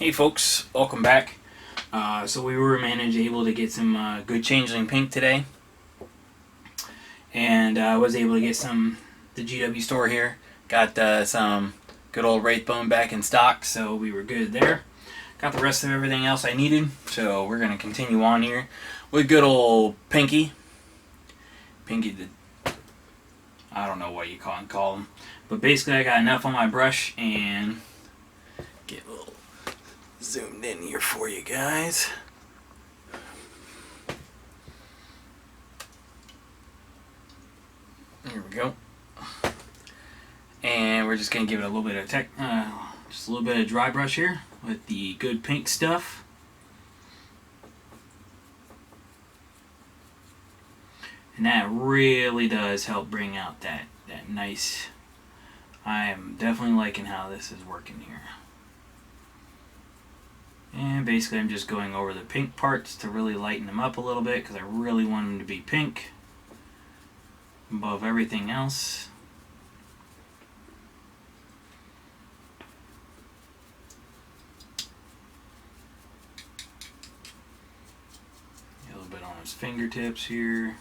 Hey folks, welcome back. So we were able to get some good changeling pink today, and I was able to get some the GW store here. Got some good old Wraithbone back in stock, so we were good there. Got the rest of everything else I needed, so we're gonna continue on here with good old Pinky. I don't know what you call him, but basically I got enough on my brush and get a little zoomed in here for you guys. There we go. And we're just gonna give it a little bit of just a little bit of dry brush here with the good pink stuff. And that really does help bring out that nice. I am definitely liking how this is working here. And basically I'm just going over the pink parts to really lighten them up a little bit because I really want them to be pink above everything else. A little bit on his fingertips here.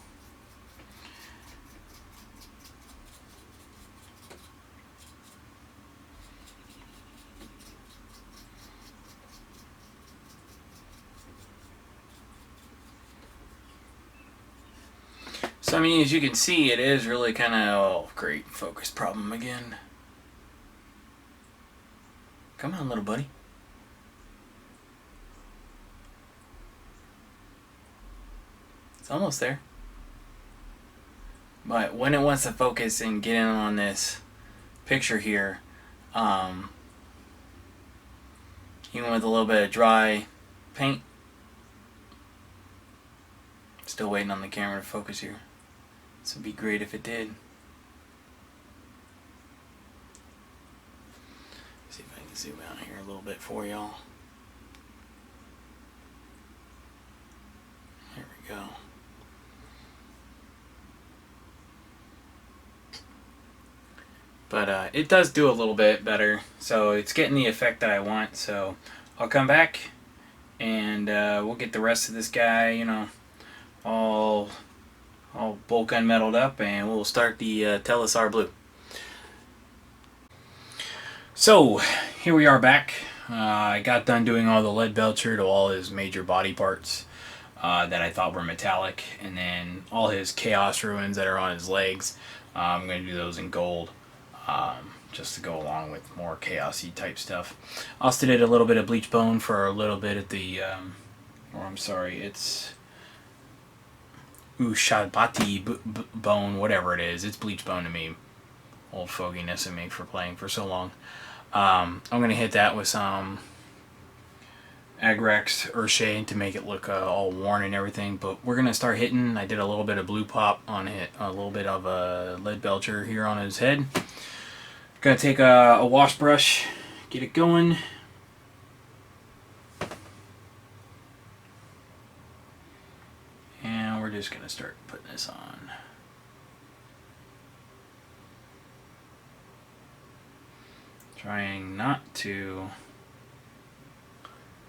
So, I mean, as you can see, it is really kind of, oh, great, focus problem again. Come on, little buddy. It's almost there. But when it wants to focus and get in on this picture here, even with a little bit of dry paint, still waiting on the camera to focus here. This would be great if it did. See if I can zoom out here a little bit for y'all. There we go. But it does do a little bit better, so it's getting the effect that I want. So I'll come back and we'll get the rest of this guy, you know, all bolt gun metaled up, and we'll start the Telesar Blue. So here we are back. I got done doing all the lead belcher to all his major body parts that I thought were metallic, and then all his chaos ruins that are on his legs. I'm going to do those in gold just to go along with more chaosy type stuff. Also did a little bit of bleach bone for a little bit at the or I'm sorry, it's Ushabati bone, whatever it is. It's bleach bone to me. Old foginess in me for playing for so long. I'm going to hit that with some Agrax Urshade to make it look all worn and everything. But we're going to start hitting. I did a little bit of blue pop on it, a little bit of a lead belcher here on his head. Going to take a wash brush, get it going. And we're just going to start putting this on. Trying not to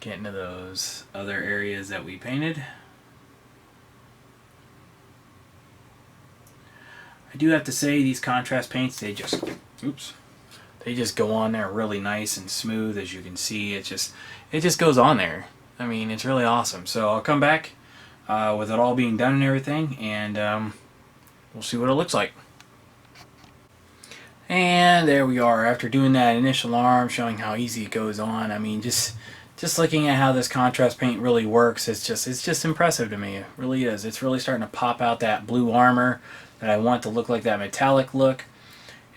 get into those other areas that we painted. I do have to say these contrast paints, they just go on there really nice and smooth. As you can see, it just goes on there. I mean, it's really awesome. So I'll come back with it all being done and everything, and we'll see what it looks like. And there we are, after doing that initial arm, showing how easy it goes on. I mean, just looking at how this contrast paint really works, it's just impressive to me. It really is. It's really starting to pop out that blue armor that I want to look like that metallic look.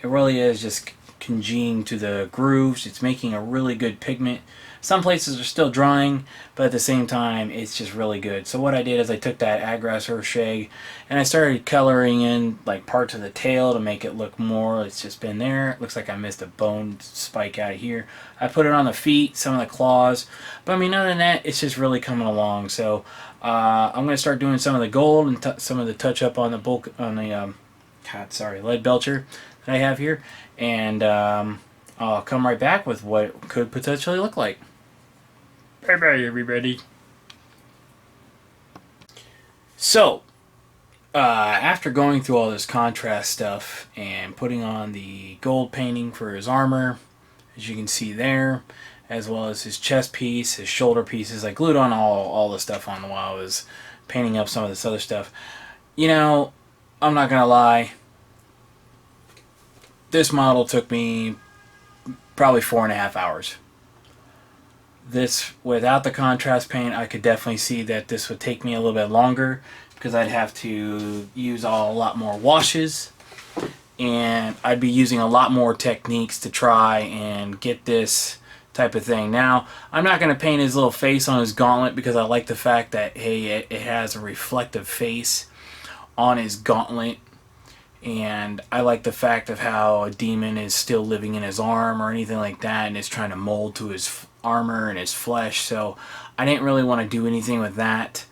It really is just congealing to the grooves. It's making a really good pigment. Some places are still drying, but at the same time, it's just really good. So what I did is I took that Agrax Urshade and I started coloring in like parts of the tail to make it look more. It's just been there. It looks like I missed a bone spike out of here. I put it on the feet, some of the claws, but I mean, other than that, it's just really coming along. So I'm going to start doing some of the gold and some of the touch up on the bulk on the lead belcher that I have here, and I'll come right back with what it could potentially look like. Bye bye, everybody. So, after going through all this contrast stuff and putting on the gold painting for his armor, as you can see there, as well as his chest piece, his shoulder pieces, I glued on all the stuff on while I was painting up some of this other stuff. You know, I'm not gonna lie, this model took me probably 4.5 hours. This, without the contrast paint, I could definitely see that this would take me a little bit longer because I'd have to use a lot more washes, and I'd be using a lot more techniques to try and get this type of thing. Now, I'm not going to paint his little face on his gauntlet because I like the fact that, hey, it has a reflective face on his gauntlet, and I like the fact of how a demon is still living in his arm or anything like that and is trying to mold to his armor and his flesh. So I didn't really want to do anything with that.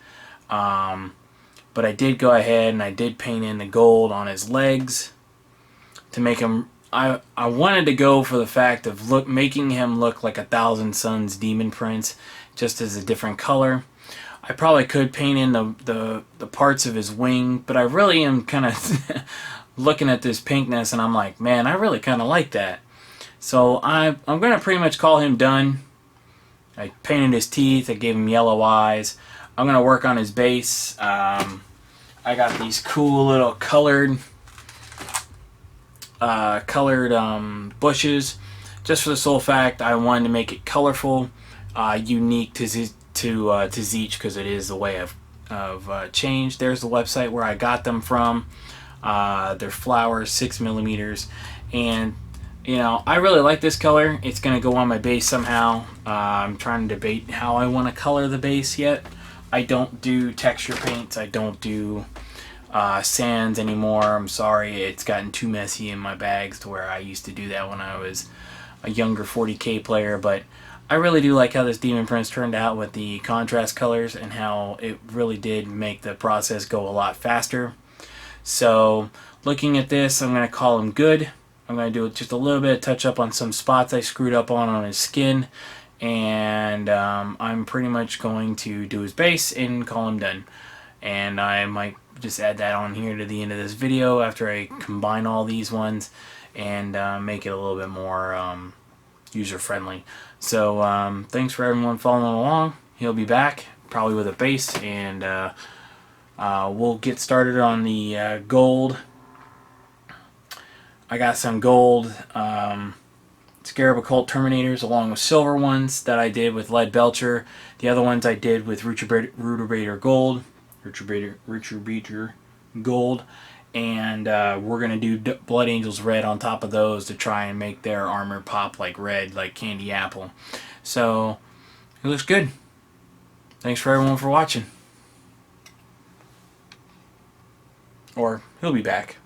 But I did go ahead and I did paint in the gold on his legs to make him... I wanted to go for the fact of making him look like 1,000 Suns Demon Prince, just as a different color. I probably could paint in the parts of his wing, but I really am kind of looking at this pinkness and I'm like, man, I really kind of like that. So I'm going to pretty much call him done. I painted his teeth, I gave him yellow eyes. I'm going to work on his base. I got these cool little colored bushes, just for the sole fact I wanted to make it colorful, unique to Zeech, because it is the way of change. There's the website where I got them from. They're flowers, 6mm, and you know, I really like this color. It's going to go on my base somehow. I'm trying to debate how I want to color the base yet. I don't do texture paints. I don't do sands anymore. I'm sorry, it's gotten too messy in my bags to where I used to do that when I was a younger 40K player, but I really do like how this Demon Prince turned out with the contrast colors and how it really did make the process go a lot faster. So looking at this, I'm going to call him good. I'm going to do just a little bit of touch up on some spots I screwed up on his skin, and I'm pretty much going to do his base and call him done. And I might just add that on here to the end of this video after I combine all these ones and make it a little bit more user friendly. So thanks for everyone following along. He'll be back probably with a base, and we'll get started on the gold. I got some gold Scarab Occult Terminators along with silver ones that I did with Lead Belcher. The other ones I did with Rutabator Gold. Rutabator Gold. And we're going to do Blood Angels Red on top of those to try and make their armor pop like red, like candy apple. So, it looks good. Thanks for everyone for watching. Or, he'll be back.